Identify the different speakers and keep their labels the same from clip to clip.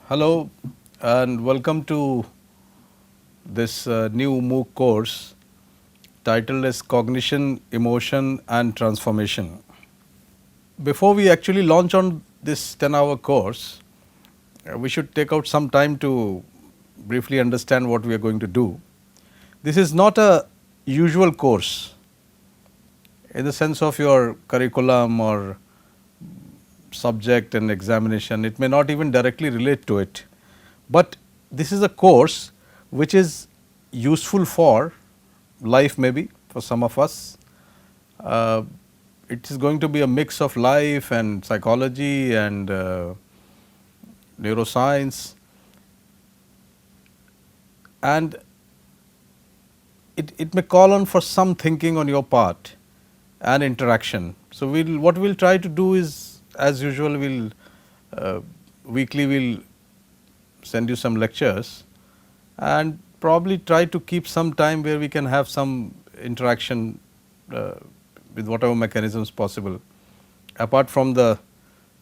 Speaker 1: Hello and welcome to this new MOOC course titled as Cognition, Emotion and Transformation. Before we actually launch on this 10-hour course, we should take out some time to briefly understand what we are going to do. This is not a usual course in the sense of your curriculum or subject and examination. It may not even directly relate to it, but this is a course which is useful for life, maybe for some of us. It is going to be a mix of life and psychology and neuroscience, and it may call on for some thinking on your part and interaction. So, what we will try to do is, as usual, we will weekly we'll send you some lectures and probably try to keep some time where we can have some interaction with whatever mechanisms possible, apart from the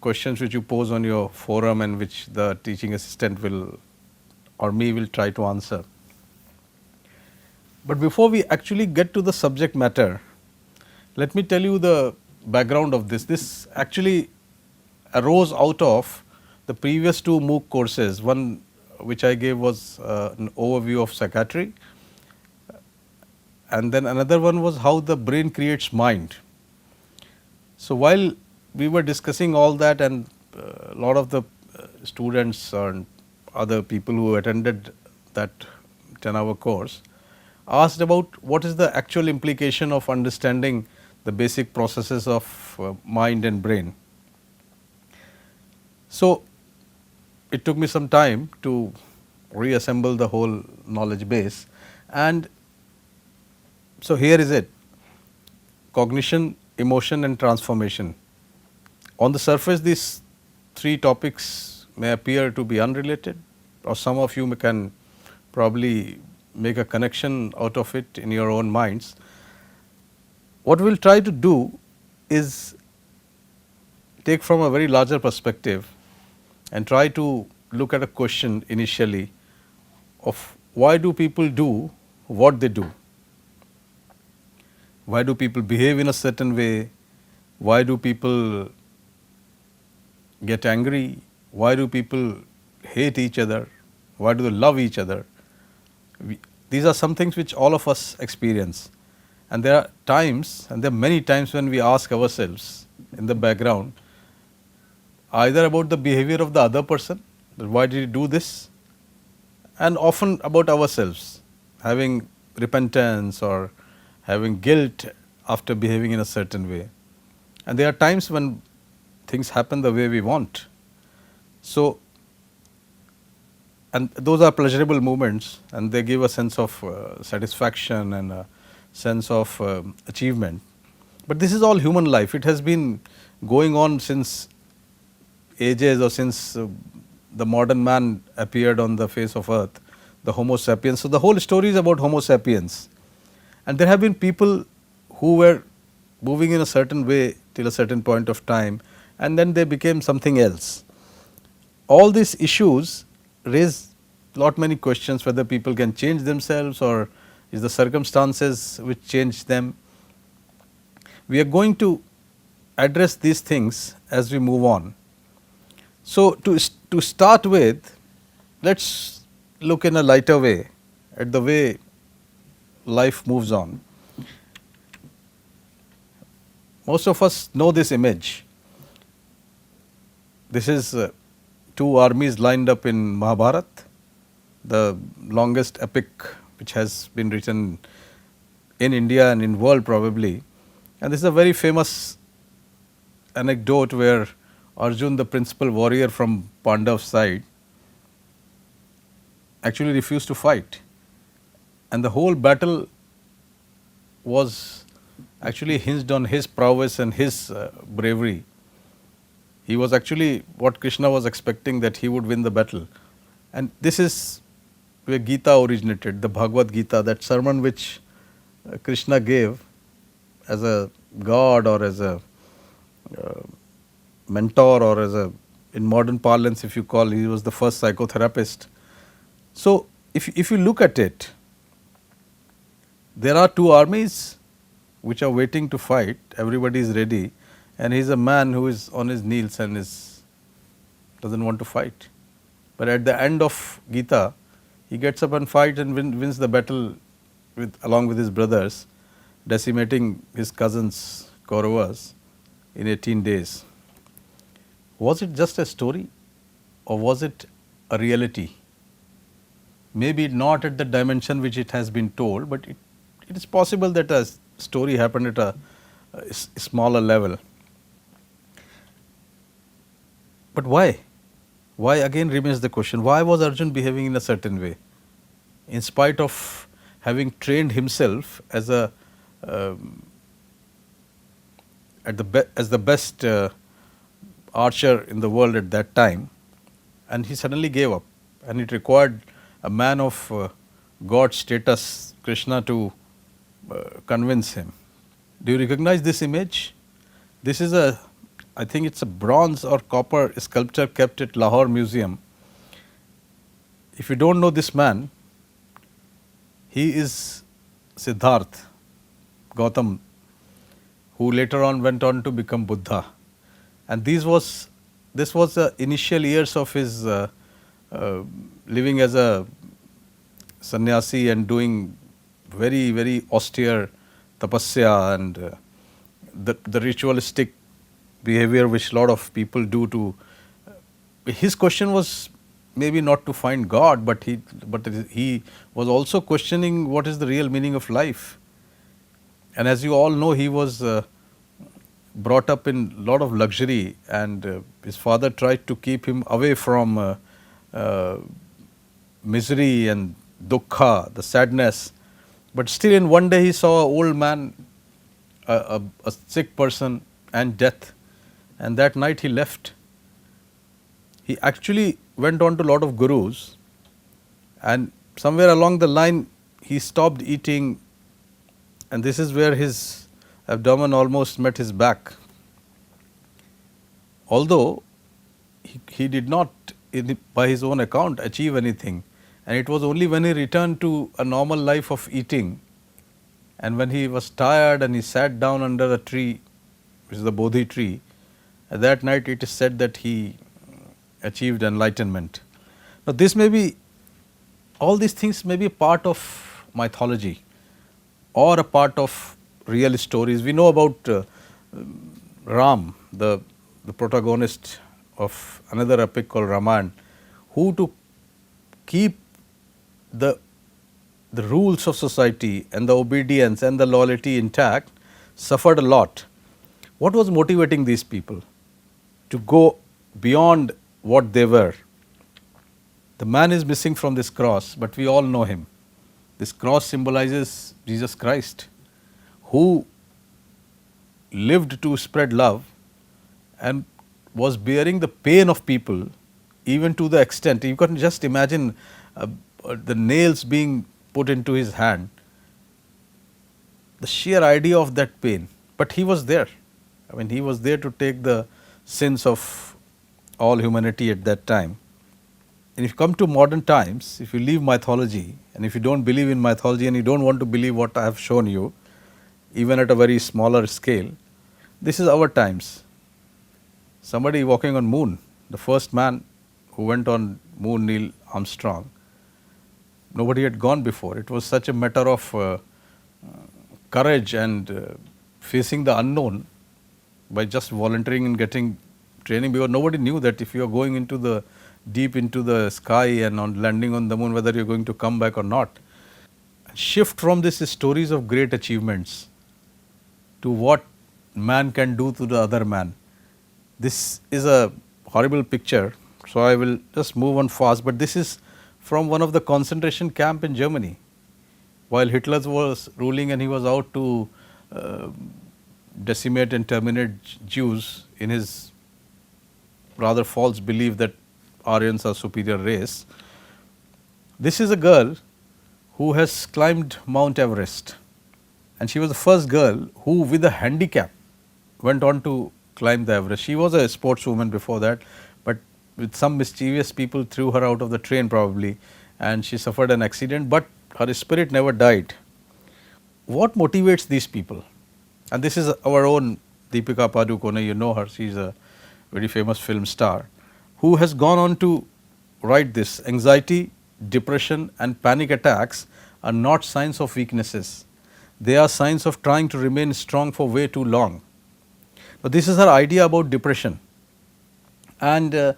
Speaker 1: questions which you pose on your forum and which the teaching assistant will or me will try to answer. But before we actually get to the subject matter, let me tell you the background of this. This actually arose out of the previous two MOOC courses. One which I gave was an overview of psychiatry, and then another one was how the brain creates mind. So, while we were discussing all that, and a lot of the students and other people who attended that 10-hour course asked about what is the actual implication of understanding the basic processes of mind and brain. So, it took me some time to reassemble the whole knowledge base, and so here is it: cognition, emotion and transformation. On the surface, these three topics may appear to be unrelated, or some of you can probably make a connection out of it in your own minds. What we will try to do is take from a very larger perspective and try to look at a question initially of why do people do what they do? Why do people behave in a certain way? Why do people get angry? Why do people hate each other? Why do they love each other? These are some things which all of us experience, and there are times, and there are many times when we ask ourselves in the background either about the behavior of the other person, that why did he do this, and often about ourselves having repentance or having guilt after behaving in a certain way. And there are times when things happen the way we want. So, and those are pleasurable moments, and they give a sense of satisfaction and a sense of achievement. But this is all human life. It has been going on since ages, or since the modern man appeared on the face of earth, the Homo sapiens. So, the whole story is about Homo sapiens, and there have been people who were moving in a certain way till a certain point of time, and then they became something else. All these issues raise lot many questions, whether people can change themselves or is the circumstances which change them. We are going to address these things as we move on. So, to start with, let us look in a lighter way at the way life moves on. Most of us know this image. This is two armies lined up in Mahabharata, the longest epic which has been written in India and in world probably. And this is a very famous anecdote where Arjun, the principal warrior from Pandav's side, actually refused to fight, and the whole battle was actually hinged on his prowess and his bravery. He was actually what Krishna was expecting, that he would win the battle. And this is where Gita originated, the Bhagavad Gita, that sermon which Krishna gave as a god or as a mentor or as a in modern parlance, if you call, he was the first psychotherapist. So, if you look at it, there are two armies which are waiting to fight, everybody is ready, and he is a man who is on his knees and does not want to fight. But at the end of Gita, he gets up and fights and wins the battle along with his brothers, decimating his cousins Kauravas in 18 days. Was it just a story or was it a reality? Maybe not at the dimension which it has been told, but it is possible that a story happened at a smaller level. But why? Why again remains the question, why was Arjun behaving in a certain way? In spite of having trained himself as as the best archer in the world at that time, and he suddenly gave up, and it required a man of God status, Krishna, to convince him. Do you recognize this image? This is I think it's a bronze or copper sculpture kept at Lahore Museum. If you don't know this man, he is Siddharth Gautam, who later on went on to become Buddha. And this was the initial years of his living as a sannyasi and doing very, very austere tapasya and the ritualistic behavior which a lot of people do to. His question was maybe not to find God, but he was also questioning what is the real meaning of life. And as you all know, he was brought up in a lot of luxury, and his father tried to keep him away from misery and dukkha, the sadness. But still, in one day he saw an old man, a sick person, and death, and that night he left. He actually went on to a lot of gurus, and somewhere along the line he stopped eating, and this is where his abdomen almost met his back. Although he did not, by his own account, achieve anything, and it was only when he returned to a normal life of eating, and when he was tired and he sat down under a tree, which is the Bodhi tree, that night it is said that he achieved enlightenment. Now this may be, all these things may be a part of mythology or a part of real stories. We know about Ram, the protagonist of another epic called Ramayana, who to keep the rules of society and the obedience and the loyalty intact suffered a lot. What was motivating these people to go beyond what they were? The man is missing from this cross, but we all know him. This cross symbolizes Jesus Christ, who lived to spread love and was bearing the pain of people, even to the extent, you can just imagine the nails being put into his hand, the sheer idea of that pain. But he was there. I mean, he was there to take the sins of all humanity at that time. And if you come to modern times, if you leave mythology, and if you don't believe in mythology and you don't want to believe what I have shown you, even at a very smaller scale, this is our times. Somebody walking on moon, the first man who went on moon, Neil Armstrong, nobody had gone before. It was such a matter of courage and facing the unknown by just volunteering and getting training, because nobody knew that if you are going into the deep into the sky and on landing on the moon, whether you are going to come back or not. Shift from this stories of great achievements to what man can do to the other man. This is a horrible picture, so I will just move on fast, but this is from one of the concentration camp in Germany. While Hitler was ruling and he was out to decimate and terminate Jews in his rather false belief that Aryans are superior race. This is a girl who has climbed Mount Everest, and she was the first girl who, with a handicap, went on to climb the Everest. She was a sportswoman before that, but with some mischievous people threw her out of the train probably, and she suffered an accident, but her spirit never died. What motivates these people? And this is our own Deepika Padukone, you know her, she is a very famous film star, who has gone on to write this: anxiety, depression and panic attacks are not signs of weaknesses. They are signs of trying to remain strong for way too long. Now, this is her idea about depression, and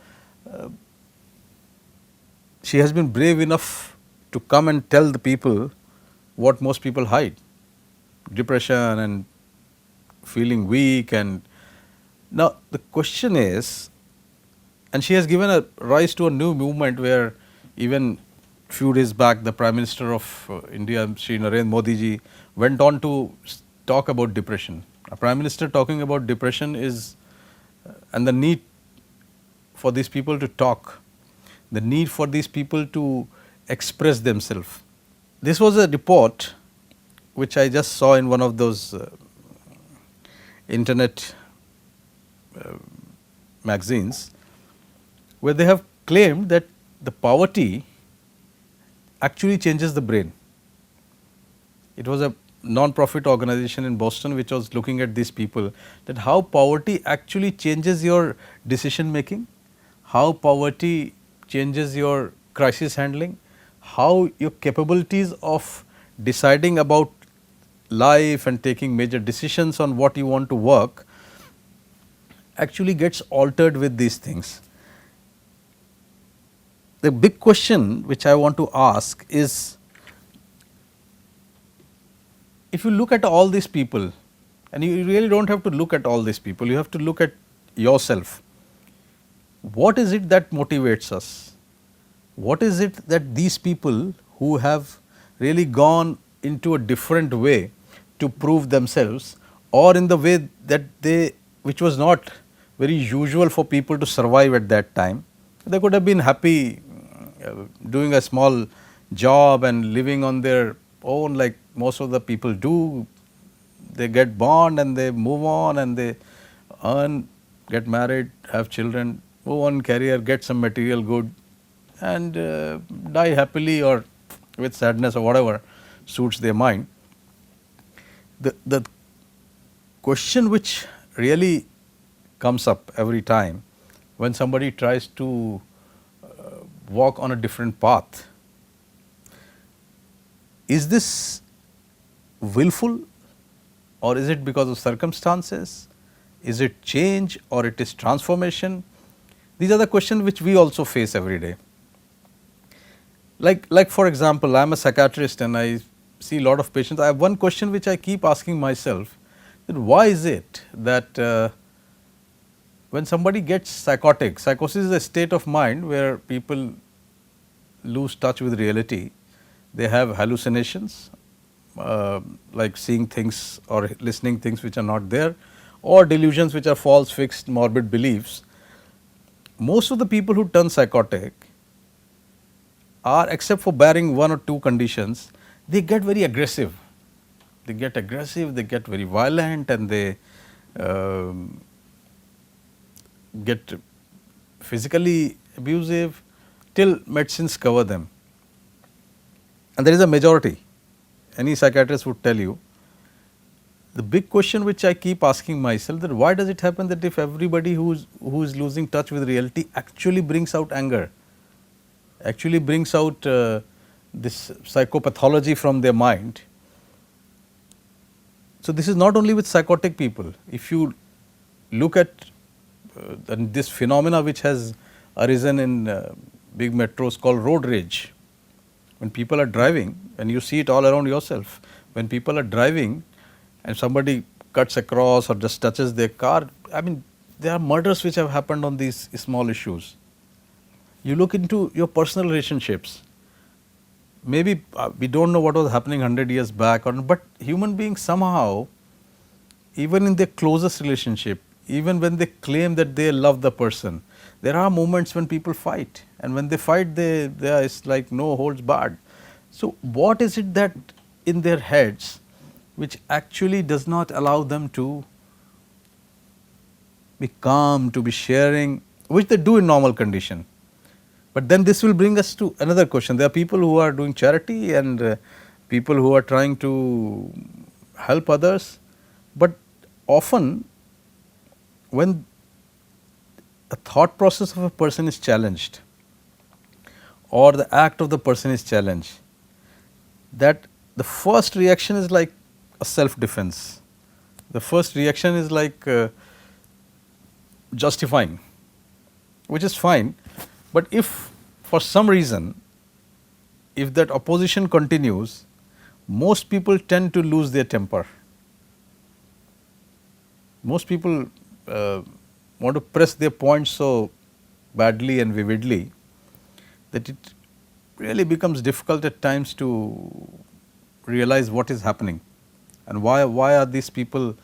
Speaker 1: she has been brave enough to come and tell the people what most people hide: depression and feeling weak. And now the question is, and she has given a rise to a new movement where even few days back the Prime Minister of India, Shri Narendra Modi ji, went on to talk about depression. A Prime Minister talking about depression is, and the need for these people to talk, the need for these people to express themselves. This was a report which I just saw in one of those internet magazines, where they have claimed that the poverty actually changes the brain. It was a non-profit organization in Boston which was looking at these people, that how poverty actually changes your decision making, how poverty changes your crisis handling, how your capabilities of deciding about life and taking major decisions on what you want to work actually gets altered with these things. The big question which I want to ask is, if you look at all these people, and you really do not have to look at all these people, you have to look at yourself. What is it that motivates us? What is it that these people who have really gone into a different way to prove themselves, or in the way that they, which was not very usual for people to survive at that time, they could have been happy doing a small job and living on their own like most of the people do. They get born and they move on and they earn, get married, have children, move on career, get some material good and die happily or with sadness or whatever suits their mind. The question which really comes up every time when somebody tries to walk on a different path, is this willful, or is it because of circumstances? Is it change or it is transformation? These are the questions which we also face every day. Like for example, I am a psychiatrist and I see a lot of patients. I have one question which I keep asking myself, that why is it that when somebody gets psychotic, psychosis is a state of mind where people lose touch with reality, they have hallucinations, like seeing things or listening things which are not there, or delusions which are false, fixed, morbid beliefs. Most of the people who turn psychotic are, except for barring one or two conditions, they get very aggressive. They get aggressive, they get very violent, and they get physically abusive till medicines cover them. And there is a majority. Any psychiatrist would tell you. The big question which I keep asking myself, that why does it happen that if everybody who is losing touch with reality actually brings out anger, actually brings out this psychopathology from their mind. So, this is not only with psychotic people. If you look at this phenomena which has arisen in big metros called road rage, when people are driving, and you see it all around yourself, when people are driving and somebody cuts across or just touches their car, I mean there are murders which have happened on these small issues. You look into your personal relationships, maybe we do not know what was happening 100 years back, but human beings somehow, even in their closest relationship, even when they claim that they love the person, there are moments when people fight, and when they fight, it's like no holds barred. So, what is it that in their heads which actually does not allow them to be calm, to be sharing which they do in normal condition. But then this will bring us to another question. There are people who are doing charity and people who are trying to help others, but often when a thought process of a person is challenged or the act of the person is challenged, that the first reaction is like a self defense. The first reaction is like justifying, which is fine, but if for some reason if that opposition continues, most people tend to lose their temper. Most people want to press their points so badly and vividly that it really becomes difficult at times to realize what is happening and why are these people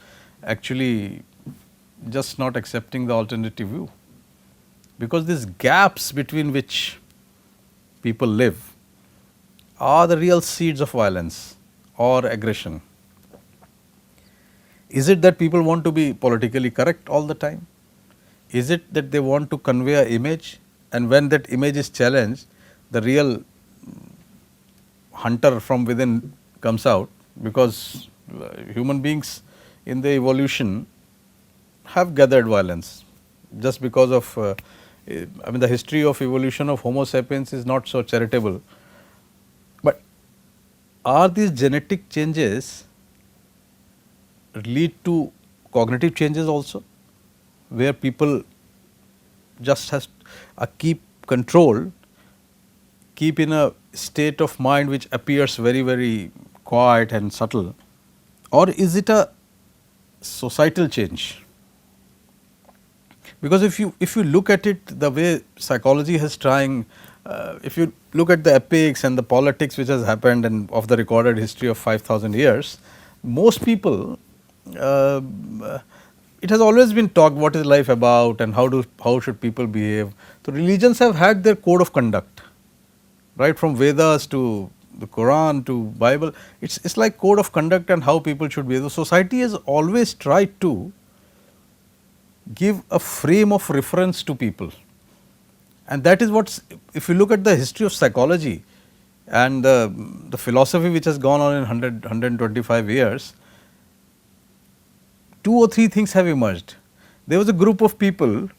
Speaker 1: actually just not accepting the alternative view. Because these gaps between which people live are the real seeds of violence or aggression. Is it that people want to be politically correct all the time? Is it that they want to convey an image, and when that image is challenged, the real hunter from within comes out? Because human beings in the evolution have gathered violence just because of I mean the history of evolution of Homo sapiens is not so charitable. But are these genetic changes lead to cognitive changes also, where people just has keep control, keep in a state of mind which appears very, very quiet and subtle, or is it a societal change? Because if you look at it the way psychology has trying, if you look at the epics and the politics which has happened and of the recorded history of 5,000 years, most people it has always been talked what is life about and how should people behave. So religions have had their code of conduct, right from Vedas to the Quran to Bible. It's like code of conduct and how people should behave. The society has always tried to give a frame of reference to people, and that is what, if you look at the history of psychology and the philosophy which has gone on in 125 years, 2 or 3 things have emerged. There was a group of people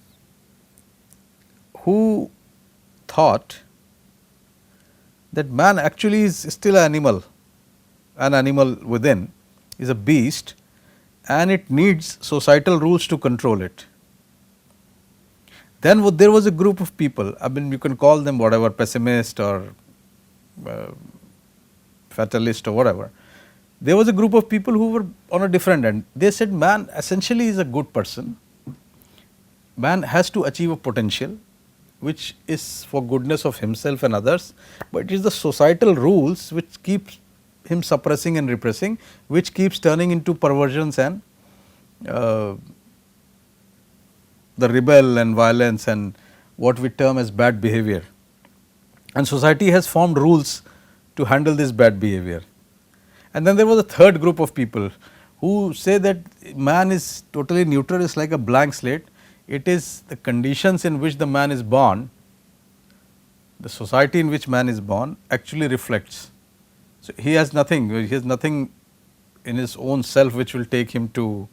Speaker 1: who thought that man actually is still an animal within is a beast, and it needs societal rules to control it. Then there was a group of people, I mean you can call them whatever, pessimist or fatalist or whatever. There was a group of people who were on a different end. They said man essentially is a good person, man has to achieve a potential which is for goodness of himself and others, but it is the societal rules which keeps him suppressing and repressing, which keeps turning into perversions and the rebel and violence and what we term as bad behavior. And society has formed rules to handle this bad behavior. And then there was a third group of people who say that man is totally neutral, is like a blank slate. It is the conditions in which the man is born, the society in which man is born actually reflects. So he has nothing in his own self which will take him to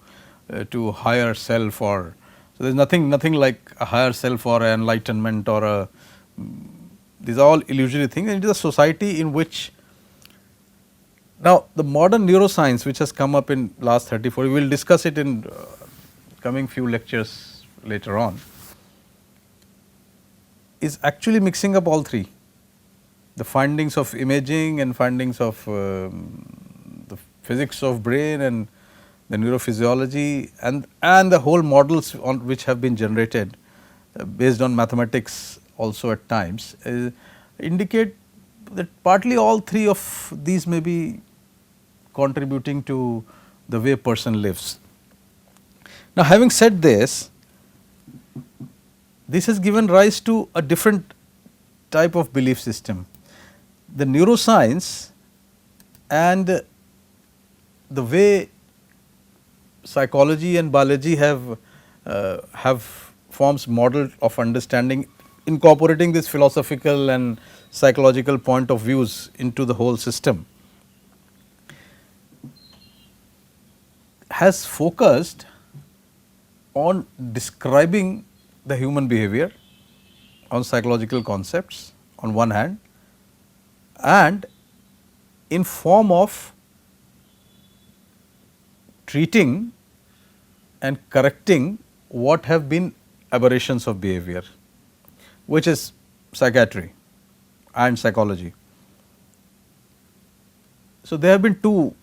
Speaker 1: higher self, or so there is nothing like a higher self or an enlightenment or a these are all illusory things, and it is a society in which now the modern neuroscience which has come up in last 34, we will discuss it in coming few lectures later on, is actually mixing up all three. The findings of imaging and findings of the physics of brain and the neurophysiology and the whole models on which have been generated based on mathematics also at times indicate that partly all three of these may be contributing to the way a person lives. Now having said this, this has given rise to a different type of belief system. The neuroscience and the way psychology and biology have forms model of understanding, incorporating this philosophical and psychological point of views into the whole system, has focused on describing the human behavior on psychological concepts on one hand, and in form of treating and correcting what have been aberrations of behavior, which is psychiatry and psychology. So, there have been two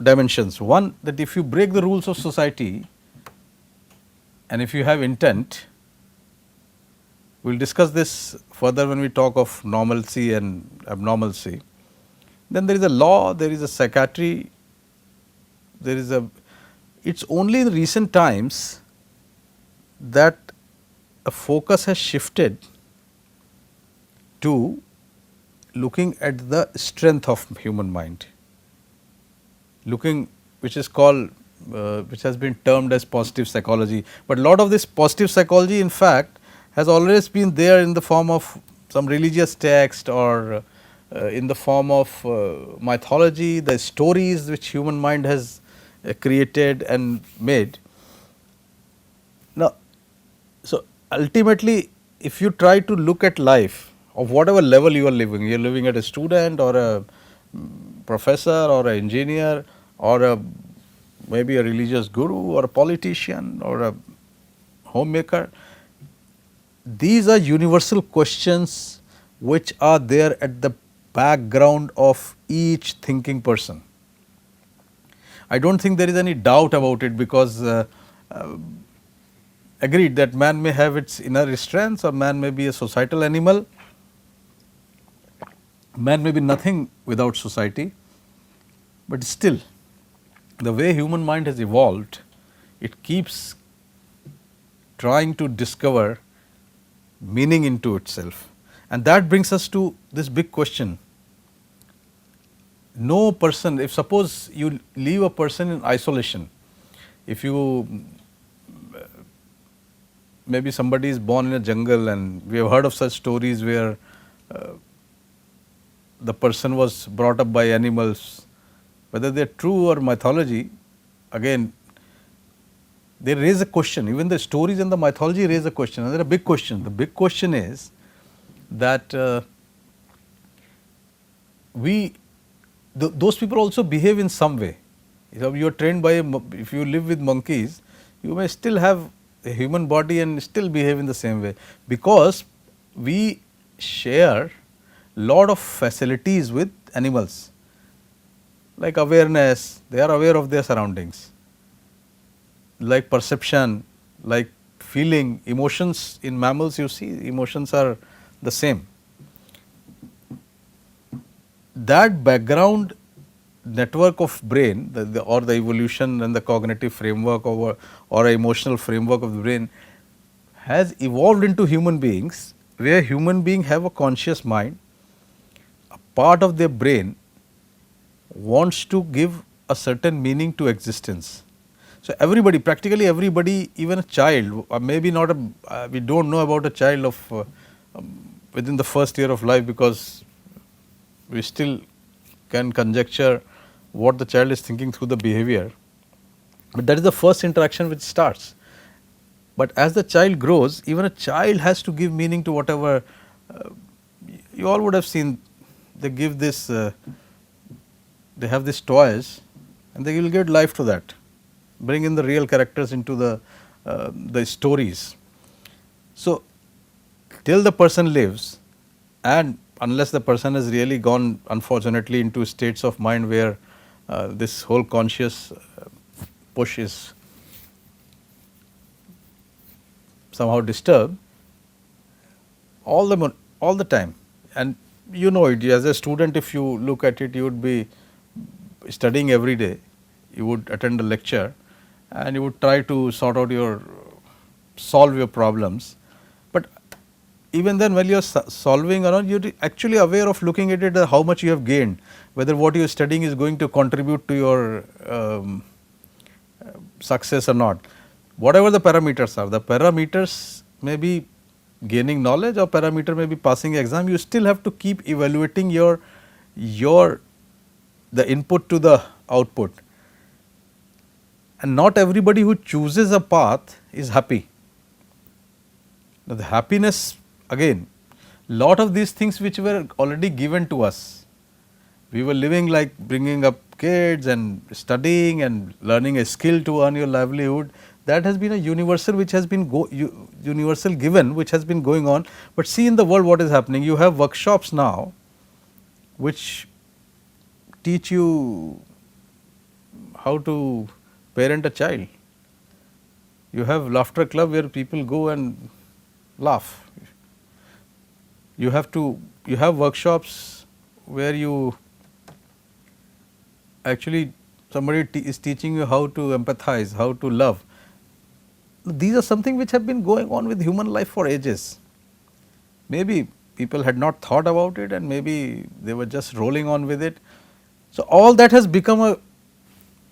Speaker 1: dimensions. One, that if you break the rules of society and if you have intent, we will discuss this further when we talk of normalcy and abnormalcy. Then there is a law, there is a psychiatry, there is a, it is only in recent times that a focus has shifted to looking at the strength of human mind, looking, which is called, which has been termed as positive psychology. But a lot of this positive psychology in fact has always been there in the form of some religious text, or in the form of mythology, the stories which human mind has created and made. Now, so ultimately, if you try to look at life of whatever level you are living at a student or a professor or an engineer or a maybe a religious guru or a politician or a homemaker, these are universal questions which are there at the background of each thinking person. I do not think there is any doubt about it, because agreed that man may have its inner strengths, or man may be a societal animal, man may be nothing without society, but still the way human mind has evolved, it keeps trying to discover meaning into itself. And that brings us to this big question. No person, if suppose you leave a person in isolation, if you maybe somebody is born in a jungle, and we have heard of such stories where the person was brought up by animals, whether they are true or mythology, again they raise a question. Even the stories and the mythology raise a question, and they are a big question. The big question is that those people also behave in some way. If you are trained by if you live with monkeys, you may still have a human body and still behave in the same way, because we share lot of facilities with animals, like awareness, they are aware of their surroundings, like perception, like feeling, emotions. In mammals you see emotions are the same. That background network of brain, or the evolution and the cognitive framework or emotional framework of the brain has evolved into human beings, where human beings have a conscious mind. A part of their brain wants to give a certain meaning to existence. So, everybody, practically everybody, even a child, maybe not a, we do not know about a child of within the first year of life, because we still can conjecture what the child is thinking through the behavior, but that is the first interaction which starts. But as the child grows, even a child has to give meaning to whatever, you all would have seen, they give this, they have these toys and they will give life to that, bring in the real characters into the stories. So, till the person lives, and unless the person has really gone unfortunately into states of mind where this whole conscious push is somehow disturbed, all the time. And you know it, as a student, if you look at it, you would be studying every day, you would attend a lecture and you would try to solve your problems. But even then, when you are solving around, you are actually aware of looking at it, how much you have gained, whether what you are studying is going to contribute to your success or not. whatever the parameters are, the parameters may be gaining knowledge or parameter may be passing exam, you still have to keep evaluating your the input to the output, and not everybody who chooses a path is happy. Now, the happiness, again, lot of these things which were already given to us, we were living like bringing up kids and studying and learning a skill to earn your livelihood, that has been a universal which has been universal given which has been going on. But see in the world what is happening, you have workshops now which teach you how to parent a child. You have laughter club where people go and laugh. You have workshops where you actually somebody is teaching you how to empathize, how to love. These are something which have been going on with human life for ages. Maybe people had not thought about it and maybe they were just rolling on with it. So, all that has become a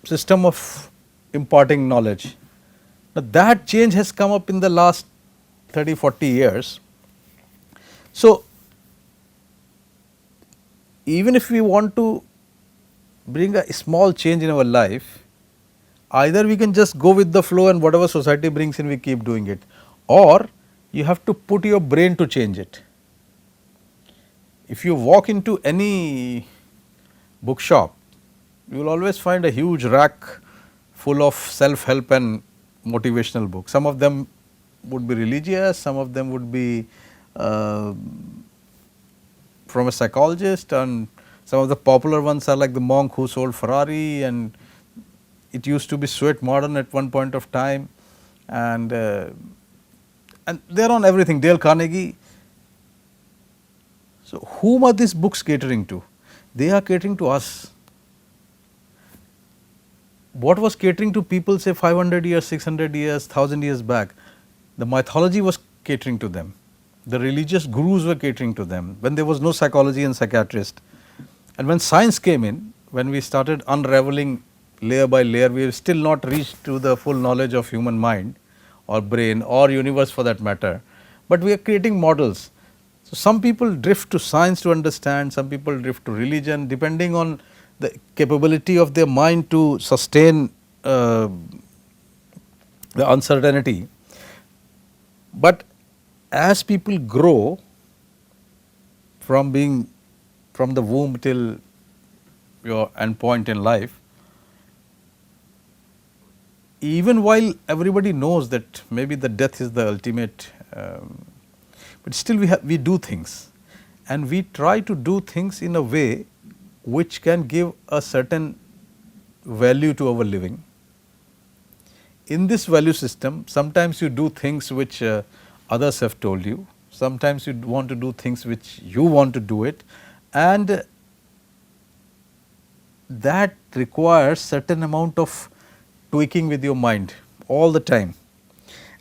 Speaker 1: system of imparting knowledge. Now, that change has come up in the last 30-40 years. So, even if we want to bring a small change in our life, either we can just go with the flow and whatever society brings in we keep doing it, or you have to put your brain to change it. If you walk into any bookshop, you will always find a huge rack full of self-help and motivational books. Some of them would be religious, some of them would be from a psychologist, and some of the popular ones are like the monk who sold Ferrari, and it used to be sweat modern at one point of time, and they are on everything, Dale Carnegie. So, whom are these books catering to? They are catering to us. What was catering to people say 500 years, 600 years, 1000 years back? The mythology was catering to them. The religious gurus were catering to them when there was no psychology and psychiatrist. And when science came in, when we started unraveling layer by layer, we have still not reached to the full knowledge of human mind or brain or universe for that matter, but we are creating models. So, some people drift to science to understand, some people drift to religion depending on the capability of their mind to sustain the uncertainty. But as people grow from being from the womb till your end point in life, even while everybody knows that maybe the death is the ultimate, but still we do things, and we try to do things in a way which can give a certain value to our living. In this value system, sometimes you do things which others have told you, sometimes you want to do things which you want to do it, and that requires certain amount of tweaking with your mind all the time,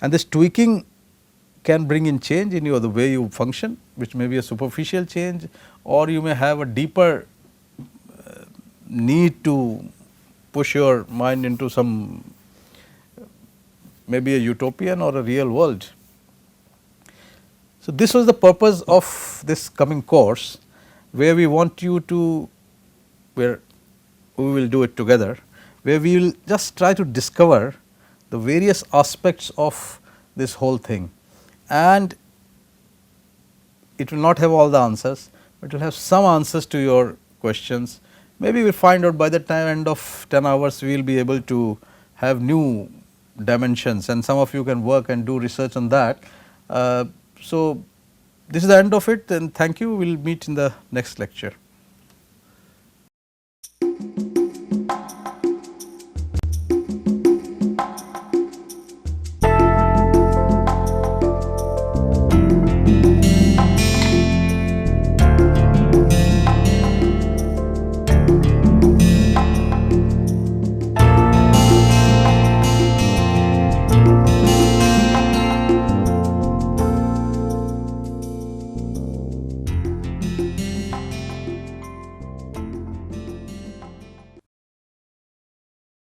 Speaker 1: and this tweaking can bring in change in the way you function, which may be a superficial change, or you may have a deeper need to push your mind into some maybe a utopian or a real world. So, this was the purpose of this coming course, where we want you to, where we will do it together, where we will just try to discover the various aspects of this whole thing, and it will not have all the answers, but it will have some answers to your questions. Maybe we will find out by the time end of 10 hours we will be able to have new dimensions, and some of you can work and do research on that. So, this is the end of it, and thank you. We will meet in the next lecture.